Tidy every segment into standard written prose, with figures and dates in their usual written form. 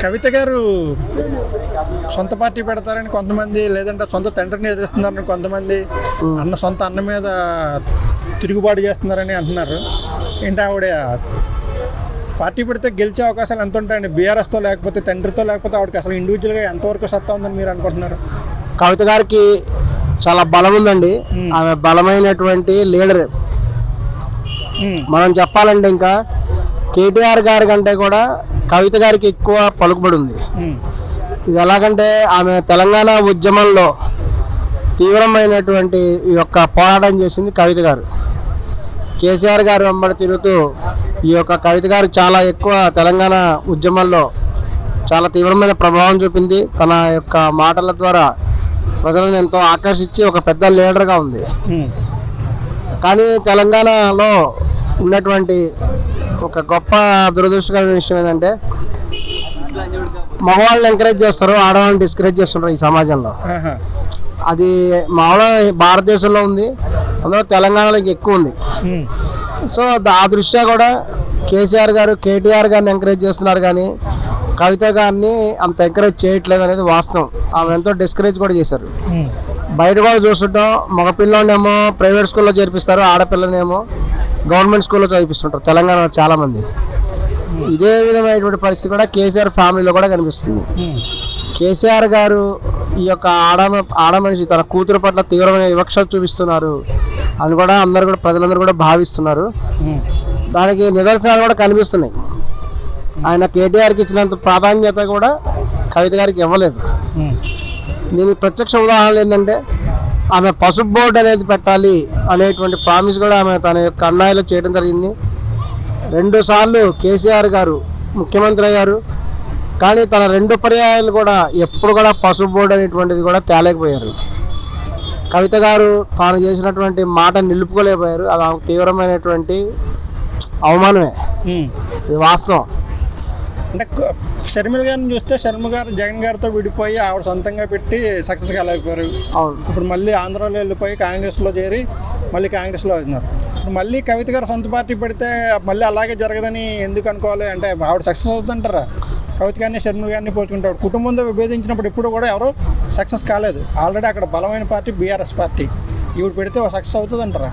కవిత గారు సొంత పార్టీ పెడతారని కొంతమంది, లేదంటే సొంత తండ్రిని ఎదిరిస్తున్నారని కొంతమంది, సొంత అన్న మీద తిరుగుబాటు చేస్తున్నారని అంటున్నారు. ఏంటి ఆవిడ పార్టీ పెడితే గెలిచే అవకాశాలు ఎంత ఉంటాయండి? బీఆర్ఎస్తో లేకపోతే తండ్రితో లేకపోతే ఆవిడకి అసలు ఇండివిజువల్గా ఎంతవరకు సత్తా ఉందని మీరు అనుకుంటున్నారు? కవిత గారికి చాలా బలం ఉందండి. ఆమె బలమైనటువంటి లీడర్. మనం చెప్పాలంటే ఇంకా కేటీఆర్ గారి కంటే కూడా కవిత గారికి ఎక్కువ పలుకుబడి ఉంది. ఇది ఎలాగంటే ఆమె తెలంగాణ ఉద్యమంలో తీవ్రమైనటువంటి ఈ యొక్క పోరాటం చేసింది కవిత గారు. కేసీఆర్ గారు వెంబడి తిరుగుతూ ఈ యొక్క కవిత గారు చాలా ఎక్కువ తెలంగాణ ఉద్యమంలో చాలా తీవ్రమైన ప్రభావం చూపింది. తన యొక్క మాటల ద్వారా ప్రజలను ఎంతో ఆకర్షించి ఒక పెద్ద లీడర్గా ఉంది. కానీ తెలంగాణలో ఉన్నటువంటి ఒక గొప్ప దురదృష్టకరమైన విషయం ఏంటంటే మగవాళ్ళని ఎంకరేజ్ చేస్తారు, ఆడవాళ్ళని డిస్కరేజ్ చేస్తుంటారు ఈ సమాజంలో. అది మామూలుగా భారతదేశంలో ఉంది, అందులో తెలంగాణలో ఎక్కువ ఉంది. సో ఆ దృష్ట్యా కూడా కేసీఆర్ గారు కేటీఆర్ గారిని ఎంకరేజ్ చేస్తున్నారు, కానీ కవిత గారిని అంత ఎంకరేజ్ చేయట్లేదు అనేది వాస్తవం. ఆమె ఎంతో డిస్కరేజ్ కూడా చేశారు. బయట కూడా చూస్తుంటాం, మగపిల్లనేమో ప్రైవేట్ స్కూల్లో చేర్పిస్తారు, ఆడపిల్లనేమో గవర్నమెంట్ స్కూల్లో చదివిస్తుంటారు తెలంగాణలో చాలామంది. ఇదే విధమైనటువంటి పరిస్థితి కూడా కేసీఆర్ ఫ్యామిలీలో కూడా కనిపిస్తుంది. కేసీఆర్ గారు ఈ యొక్క ఆడమనిషి తన కూతురు పట్ల తీవ్రమైన వివక్ష చూపిస్తున్నారు అని కూడా అందరు కూడా ప్రజలందరూ కూడా భావిస్తున్నారు. దానికి నిదర్శనాలు కూడా కనిపిస్తున్నాయి. ఆయన కేటీఆర్కి ఇచ్చినంత ప్రాధాన్యత కూడా కవిత గారికి ఇవ్వలేదు. దీనికి ప్రత్యక్ష ఉదాహరణలు ఏంటంటే ఆమె పసుపు బోర్డు అనేది పెట్టాలి అనేటువంటి ప్రామిస్ కూడా ఆమె తన యొక్క అన్నయ్యలో చేయడం జరిగింది. 2 సార్లు కేసీఆర్ గారు ముఖ్యమంత్రి అయ్యారు, కానీ తన 2 పర్యాయాలు కూడా ఎప్పుడు కూడా పసుపు బోర్డు అనేటువంటిది కూడా తేలేకపోయారు. కవిత గారు తాను చేసినటువంటి మాట నిలుపుకోలేకపోయారు. అది ఆమెకు తీవ్రమైనటువంటి అవమానమే, ఇది వాస్తవం. అంటే షర్మిల గారిని చూస్తే షర్మిల గారు జగన్ గారితో విడిపోయి ఆవిడ సొంతంగా పెట్టి సక్సెస్ కాలేకపోయారు. అవును, ఇప్పుడు మళ్ళీ ఆంధ్రాలో వెళ్ళిపోయి కాంగ్రెస్లో చేరి మళ్ళీ కాంగ్రెస్లో వచ్చినారు. ఇప్పుడు మళ్ళీ కవిత గారు సొంత పార్టీ పెడితే మళ్ళీ అలాగే జరగదని ఎందుకు అనుకోవాలి? అంటే ఆవిడ సక్సెస్ అవుతుందంటారా? కవిత గారిని షర్మిల గారిని పోల్చుకుంటాడు. కుటుంబంతో విభేదించినప్పుడు ఎప్పుడు కూడా ఎవరు సక్సెస్ కాలేదు. ఆల్రెడీ అక్కడ బలమైన పార్టీ బీఆర్ఎస్ పార్టీ. ఈవిడ పెడితే సక్సెస్ అవుతుంది అంటారా?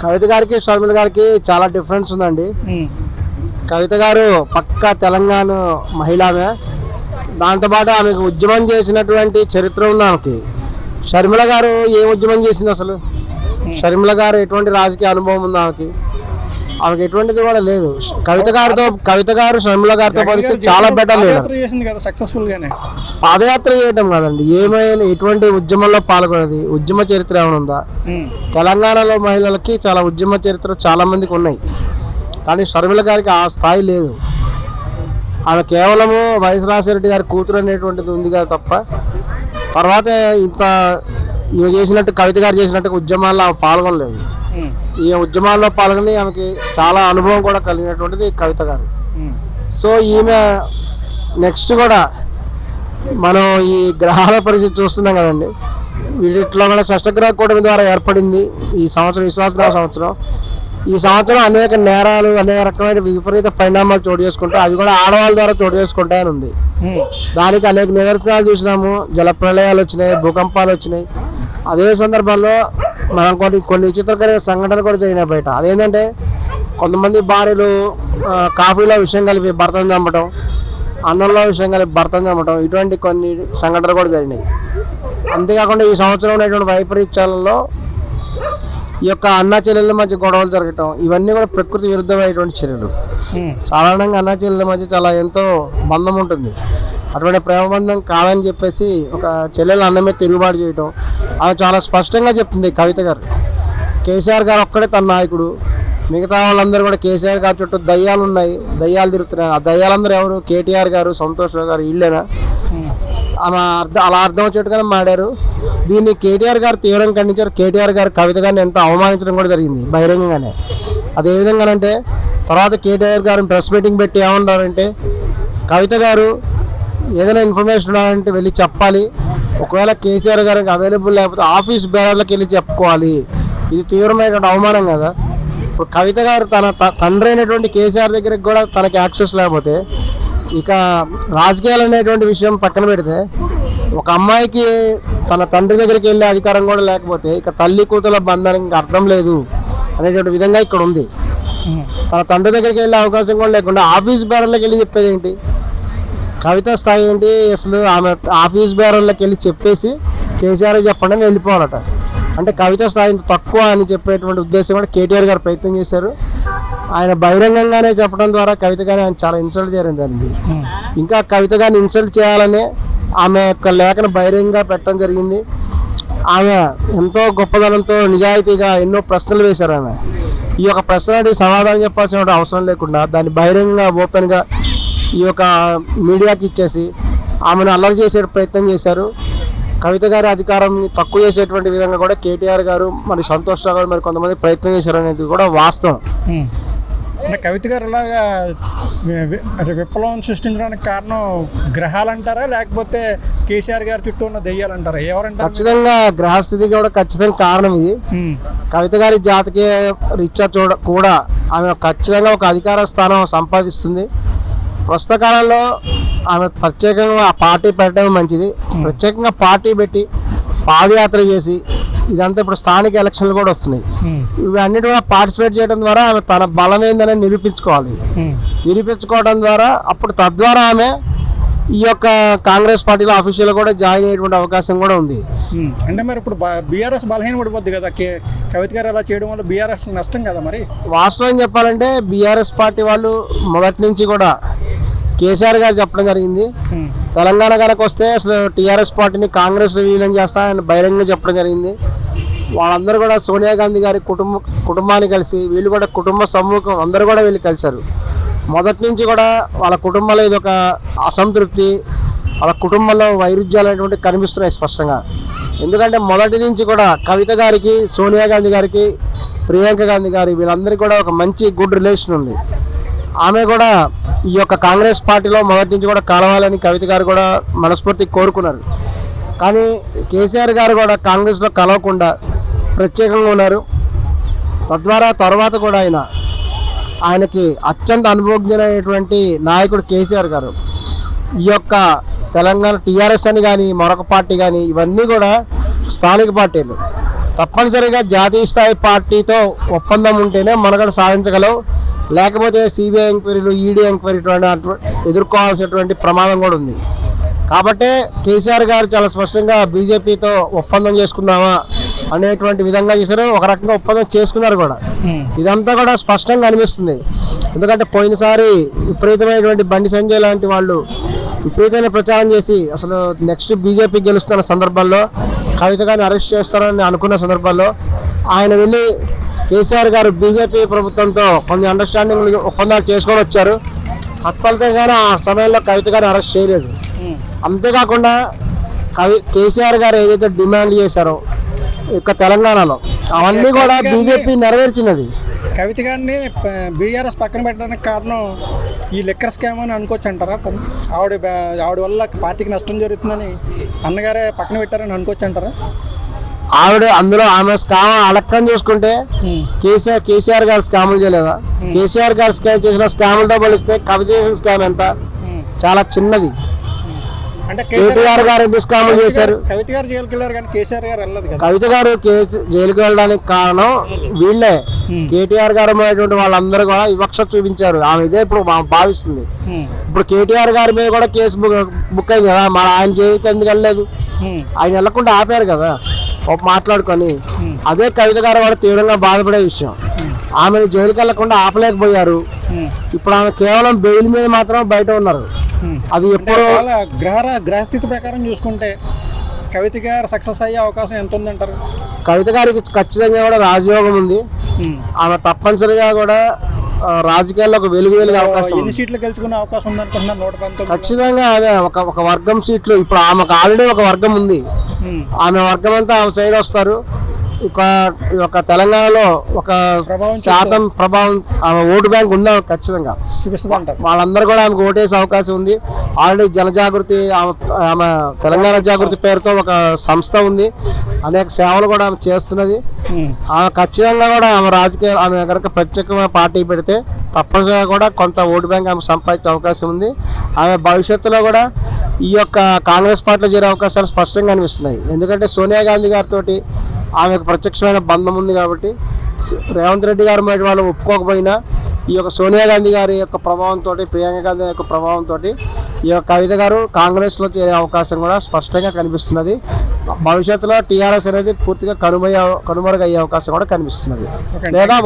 కవిత గారికి షర్మిల గారికి చాలా డిఫరెన్స్ ఉందండి. కవిత గారు పక్కా తెలంగాణ మహిళామే. దాంతోపాటు ఆమెకు ఉద్యమం చేసినటువంటి చరిత్ర ఉంది ఆమెకి. షర్మిల గారు ఏం ఉద్యమం చేసింది అసలు? షర్మిల గారు ఎటువంటి రాజకీయ అనుభవం ఉంది ఆమెకి? ఆమెకి ఎటువంటిది కూడా లేదు. కవిత గారు షర్మిల గారితో పోలిస్తే చాలా బెటర్ లేదు. పాదయాత్ర చేయడం కాదండి, ఏమైనా ఎటువంటి ఉద్యమంలో పాల్గొనేది ఉద్యమ చరిత్ర ఏమైనా ఉందా? తెలంగాణలో మహిళలకి చాలా ఉద్యమ చరిత్ర చాలా మందికి ఉన్నాయి, కానీ షర్మిల గారికి ఆ స్థాయి లేదు. ఆమె కేవలము వైఎస్ రాజశేఖర గారి కూతురు అనేటువంటిది ఉంది కదా తప్ప తర్వాత ఇంత ఈమె చేసినట్టు కవిత గారు చేసినట్టు ఉద్యమాల్లో ఆమె పాల్గొనలేదు. ఈ ఉద్యమాల్లో పాల్గొని ఆమెకి చాలా అనుభవం కూడా కలిగినటువంటిది కవిత గారు. సో ఈమె నెక్స్ట్ కూడా మనం ఈ గ్రహాల పరిస్థితి చూస్తున్నాం కదండి. వీటిలో కూడా షష్టగ్రహ కూటమి ద్వారా ఏర్పడింది ఈ సంవత్సరం, విశ్వాసరావు సంవత్సరం. ఈ సంవత్సరం అనేక నేరాలు, అనేక రకమైన విపరీత పరిణామాలు చోటు చేసుకుంటాయి. అవి కూడా ఆడవాళ్ళ ద్వారా చోటు చేసుకుంటాయని ఉంది. దానికి అనేక నిదర్శనాలు చూసినాము. జల ప్రళయాలు వచ్చినాయి, భూకంపాలు వచ్చినాయి. అదే సందర్భంలో మనం కొన్ని విచిత్రకరమైన సంఘటనలు కూడా జరిగినాయి బయట. అదేంటంటే కొంతమంది భార్యలు కాఫీలో విషయం కలిపి భర్తను చంపటం, అన్నంలో విషయం కలిపి భర్తను చంపటం, ఇటువంటి కొన్ని సంఘటనలు కూడా జరిగినాయి. అంతేకాకుండా ఈ సంవత్సరం ఉన్నటువంటి వైపరీత్యాలలో ఈ యొక్క అన్నా చెల్లెళ్ళ మధ్య గొడవలు జరగటం, ఇవన్నీ కూడా ప్రకృతి విరుద్ధమైనటువంటి చర్యలు. సాధారణంగా అన్నా చెల్లెళ్ళ మధ్య చాలా ఎంతో బంధం ఉంటుంది. అటువంటి ప్రేమబంధం కాదని చెప్పేసి ఒక చెల్లెల అన్న మీద తిరుగుబాటు చేయటం ఆమె చాలా స్పష్టంగా చెప్తుంది కవిత గారు. కేసీఆర్ గారు ఒక్కడే తన నాయకుడు, మిగతా వాళ్ళందరూ కూడా కేసీఆర్ గారి చుట్టూ దయ్యాలు ఉన్నాయి, దయ్యాలు తిరుగుతున్నాయి. ఆ దయ్యాలందరూ ఎవరు? కేటీఆర్ గారు, సంతోష్ గారు, వీళ్ళేనా? ఆమె అలా అర్థం వచ్చేట్టుగానే మాడారు. దీన్ని కేటీఆర్ గారు తీవ్రంగా ఖండించారు. కేటీఆర్ గారు కవిత గారిని ఎంతో అవమానించడం కూడా జరిగింది బహిరంగంగానే. అదే విధంగానంటే తర్వాత కేటీఆర్ గారు ప్రెస్ మీటింగ్ పెట్టి ఏమన్నారంటే కవిత గారు ఏదైనా ఇన్ఫర్మేషన్ ఉన్నారంటే వెళ్ళి చెప్పాలి, ఒకవేళ కేసీఆర్ గారికి అవైలబుల్ లేకపోతే ఆఫీస్ బేరర్లకు వెళ్ళి చెప్పుకోవాలి. ఇది తీవ్రమైనటువంటి అవమానం కదా. ఇప్పుడు కవిత గారు తన తండ్రి అయినటువంటి కేసీఆర్ దగ్గరికి కూడా తనకి యాక్సెస్ లేకపోతే ఇక రాజకీయాలు అనేటువంటి విషయం పక్కన పెడితే ఒక అమ్మాయికి తన తండ్రి దగ్గరికి వెళ్ళే అధికారం కూడా లేకపోతే ఇక తల్లి కూతుల బంధానికి ఇంకా అర్థం లేదు అనేటువంటి విధంగా ఇక్కడ ఉంది. తన తండ్రి దగ్గరికి వెళ్ళే అవకాశం కూడా లేకుండా ఆఫీస్ బేరర్లకు వెళ్ళి చెప్పేది ఏంటి? కవిత స్థాయి ఏంటి అసలు? ఆమె ఆఫీస్ బేరర్లకు వెళ్ళి చెప్పేసి కేసీఆర్ చెప్పండి అని వెళ్ళిపోవాలట. అంటే కవిత స్థాయి తక్కువ అని చెప్పేటువంటి ఉద్దేశం కూడా కేటీఆర్ గారు ప్రయత్నం చేశారు. ఆయన బహిరంగంగానే చెప్పడం ద్వారా కవిత గారిని ఆయన చాలా ఇన్సల్ట్ చేయడం జరిగింది. ఇంకా కవిత గారిని ఇన్సల్ట్ చేయాలని ఆమె యొక్క లేఖను బహిరంగంగా పెట్టడం జరిగింది. ఆమె ఎంతో గొప్పదనంతో నిజాయితీగా ఎన్నో ప్రశ్నలు వేశారు. ఆమె ఈ యొక్క ప్రశ్నకి సమాధానం చెప్పాల్సిన అవసరం లేకుండా దాన్ని బహిరంగంగా ఓపెన్గా ఈ యొక్క మీడియాకి ఇచ్చేసి ఆమెను అల్లరి చేసే ప్రయత్నం చేశారు. కవిత గారి అధికారం తక్కువ చేసేటువంటి విధంగా కూడా కేటీఆర్ గారు మరి సంతోష్ రావు గారు మరి కొంతమంది ప్రయత్నం చేశారు అనేది కూడా వాస్తవం. అంటే కవిత గారు ఇలాగా విప్లవం సృష్టించడానికి కారణం గ్రహాలు అంటారా, లేకపోతే కేసీఆర్ గారి చుట్టూ ఉన్న దెయ్యాలంటారా? ఎవరంటారు? ఖచ్చితంగా గ్రహస్థితికి కూడా ఖచ్చితంగా కారణం ఇది. కవిత గారి జాతకీయ రీత్యా కూడా ఆమె ఖచ్చితంగా ఒక అధికార స్థానం సంపాదిస్తుంది. ప్రస్తుత కాలంలో ఆమె ప్రత్యేకంగా ఆ పార్టీ పెట్టడం మంచిది. ప్రత్యేకంగా పార్టీ పెట్టి పాదయాత్ర చేసి ఇదంతా ఇప్పుడు స్థానిక ఎలక్షన్లు కూడా వస్తున్నాయి. ఇవన్నిటి కూడా పార్టిసిపేట్ చేయడం ద్వారా ఆమె తన బలం ఏందని నిరూపించుకోవాలి. నిరూపించుకోవడం ద్వారా అప్పుడు తద్వారా ఆమె ఈ యొక్క కాంగ్రెస్ పార్టీలో అఫీషియల్ కూడా జాయిన్ అయ్యేటువంటి అవకాశం కూడా ఉంది. అంటే మరి ఇప్పుడు బీఆర్ఎస్ బలహీన పడిపోద్ది కదా, కవిత గారు అలా చేయడం వల్ల బీఆర్ఎస్ నష్టం కదా? మరి వాస్తవం చెప్పాలంటే బీఆర్ఎస్ పార్టీ వాళ్ళు మొదటి నుంచి కూడా కేసీఆర్ గారు చెప్పడం జరిగింది. తెలంగాణ కనుక వస్తే అసలు టీఆర్ఎస్ పార్టీని కాంగ్రెస్ విలీనం చేస్తా అని బహిరంగంగా చెప్పడం జరిగింది. వాళ్ళందరూ కూడా సోనియా గాంధీ గారి కుటుంబాన్ని కలిసి వీళ్ళు కూడా కుటుంబ సమూహం అందరూ కూడా వీళ్ళు కలిశారు. మొదటి నుంచి కూడా వాళ్ళ కుటుంబంలో ఇది ఒక అసంతృప్తి, వాళ్ళ కుటుంబంలో వైరుధ్యాలు అనేటువంటి కనిపిస్తున్నాయి స్పష్టంగా. ఎందుకంటే మొదటి నుంచి కూడా కవిత గారికి, సోనియా గాంధీ గారికి, ప్రియాంక గాంధీ గారి వీళ్ళందరికీ కూడా ఒక మంచి గుడ్ రిలేషన్ ఉంది. ఆమె కూడా ఈ యొక్క కాంగ్రెస్ పార్టీలో మొదటి నుంచి కూడా కలవాలని కవిత గారు కూడా మనస్ఫూర్తిగా కోరుకున్నారు. కానీ కేసీఆర్ గారు కూడా కాంగ్రెస్లో కలవకుండా ప్రత్యేకంగా ఉన్నారు. తద్వారా తర్వాత కూడా ఆయనకి అత్యంత అనుభవజ్ఞులైనటువంటి నాయకుడు కేసీఆర్ గారు ఈ యొక్క తెలంగాణ టీఆర్ఎస్ అని కానీ మరొక పార్టీ కానీ ఇవన్నీ కూడా స్థానిక పార్టీలు. తప్పనిసరిగా జాతీయ స్థాయి పార్టీతో ఒప్పందం ఉంటేనే మనగడ సాధించగలవు. లేకపోతే సిబిఐ ఎంక్వైరీలు, ఈడీ ఎంక్వైరీ ఎదుర్కోవాల్సినటువంటి ప్రమాదం కూడా ఉంది. కాబట్టే కేసీఆర్ గారు చాలా స్పష్టంగా బీజేపీతో ఒప్పందం చేసుకుందామా అనేటువంటి విధంగా చేశారు. ఒక రకంగా ఒప్పందం చేసుకున్నారు కూడా. ఇదంతా కూడా స్పష్టంగా అనిపిస్తుంది. ఎందుకంటే పోయినసారి విపరీతమైనటువంటి బండి సంజయ్ లాంటి వాళ్ళు విపరీతమైన ప్రచారం చేసి అసలు నెక్స్ట్ బీజేపీ గెలుస్తున్న సందర్భంలో కవిత గారిని అరెస్ట్ చేస్తారని అనుకున్న సందర్భంలో ఆయన వెళ్ళి కేసీఆర్ గారు బీజేపీ ప్రభుత్వంతో కొన్ని అండర్స్టాండింగ్ ఒప్పందాలు చేసుకొని వచ్చారు. తత్ఫలితంగానే ఆ సమయంలో కవిత గారిని అరెస్ట్ చేయలేదు. అంతేకాకుండా కేసీఆర్ గారు ఏదైతే డిమాండ్ చేశారో ఇక తెలంగాణలో అవన్నీ కూడా బీజేపీ నెరవేర్చినది. కవిత గారిని బీఆర్ఎస్ పక్కన పెట్టడానికి కారణం ఈ లెక్కర్ స్కామ్ అని అనుకోవచ్చు అంటారా? ఆవిడ వల్ల పార్టీకి నష్టం జరుగుతుందని అన్నగారే పక్కన పెట్టారని అనుకోవచ్చు అంటారా? ఆవిడ అందులో ఆమె స్కామ్ అలక్కని చూసుకుంటే కేసీఆర్ గారు స్కాములు చేయలేదా? కేసీఆర్ గారు స్కామ్ చేసిన స్కాములతో పోలిస్తే కవిత చేసిన స్కామ్ ఎంత చాలా చిన్నది. అంటే కేటీఆర్ గారు ఎందుకు స్కాములు చేశారు? కవిత గారు జైలుకి వెళ్ళారు కానీ కేసీఆర్ గారు వెళ్ళదు కదా. కవిత గారు జైలుకి వెళ్ళడానికి కారణం వీళ్ళే. కేటీఆర్ గారు అనేటువంటి వాళ్ళందరూ కూడా వివక్ష చూపించారు. ఆమె ఇదే ఇప్పుడు భావిస్తుంది. ఇప్పుడు కేటీఆర్ గారి మీద కూడా కేసు బుక్ అయింది కదా, మన ఆయన జైలుకి ఎందుకు వెళ్ళలేదు? ఆయన వెళ్ళకుండా ఆపారు కదా మాట్లాడుకొని. అదే కవిత గారు కూడా తీవ్రంగా బాధపడే విషయం. ఆమెను జైలుకి వెళ్లకుండా ఆపలేకపోయారు. ఇప్పుడు ఆమె కేవలం బెయిల్ మీద మాత్రం బయట ఉన్నారు. అది ఎప్పుడు గ్రహస్థితి ప్రకారం చూసుకుంటే కవిత గారు సక్సెస్ అయ్యే అవకాశం ఎంత ఉందంటారు? కవిత గారికి ఖచ్చితంగా కూడా రాజయోగం ఉంది. ఆమె తప్పనిసరిగా కూడా రాజకీయాల్లో ఒక వెలుగు అవకాశం. ఎన్ని సీట్లు గెలుచుకునే అవకాశం ఉంది అనుకుంటున్నారు? 119. ఖచ్చితంగా ఆమె ఒక వర్గం సీట్లు. ఇప్పుడు ఆమెకు ఆల్రెడీ ఒక వర్గం ఉంది. ఆమె వర్గం అంతా ఆమె సైడ్ వస్తారు. ఇక ఈ యొక్క తెలంగాణలో ఒక ప్రభావం శాతం ప్రభావం ఆమె ఓటు బ్యాంక్ ఉందా ఖచ్చితంగా చూపిస్తుంది అంటారు. వాళ్ళందరూ కూడా ఆమెకు ఓటేసే అవకాశం ఉంది. ఆల్రెడీ జనజాగృతి ఆమె తెలంగాణ జాగృతి పేరుతో ఒక సంస్థ ఉంది, అనేక సేవలు కూడా ఆమె చేస్తున్నది. ఆమె ఖచ్చితంగా కూడా ఆమె ఆమె కనుక ప్రత్యేకమైన పార్టీ పెడితే తప్పనిసరిగా కూడా కొంత ఓటు బ్యాంక్ ఆమె సంపాదించే అవకాశం ఉంది. ఆమె భవిష్యత్తులో కూడా ఈ యొక్క కాంగ్రెస్ పార్టీలో చేరే అవకాశాలు స్పష్టంగా కనిపిస్తున్నాయి. ఎందుకంటే సోనియా గాంధీ గారితో ఆమెకు ప్రత్యక్షమైన బంధం ఉంది కాబట్టి రేవంత్ రెడ్డి గారు మరి వాళ్ళు ఒప్పుకోకపోయినా ఈ యొక్క సోనియా గాంధీ గారి యొక్క ప్రభావంతో, ప్రియాంక గాంధీ యొక్క ప్రభావంతో ఈ యొక్క కవిత గారు కాంగ్రెస్లో చేరే అవకాశం కూడా స్పష్టంగా కనిపిస్తున్నది. భవిష్యత్తులో టీఆర్ఎస్ అనేది పూర్తిగా కనుమరుగయ్యే అవకాశం కూడా కనిపిస్తున్నది. లేదా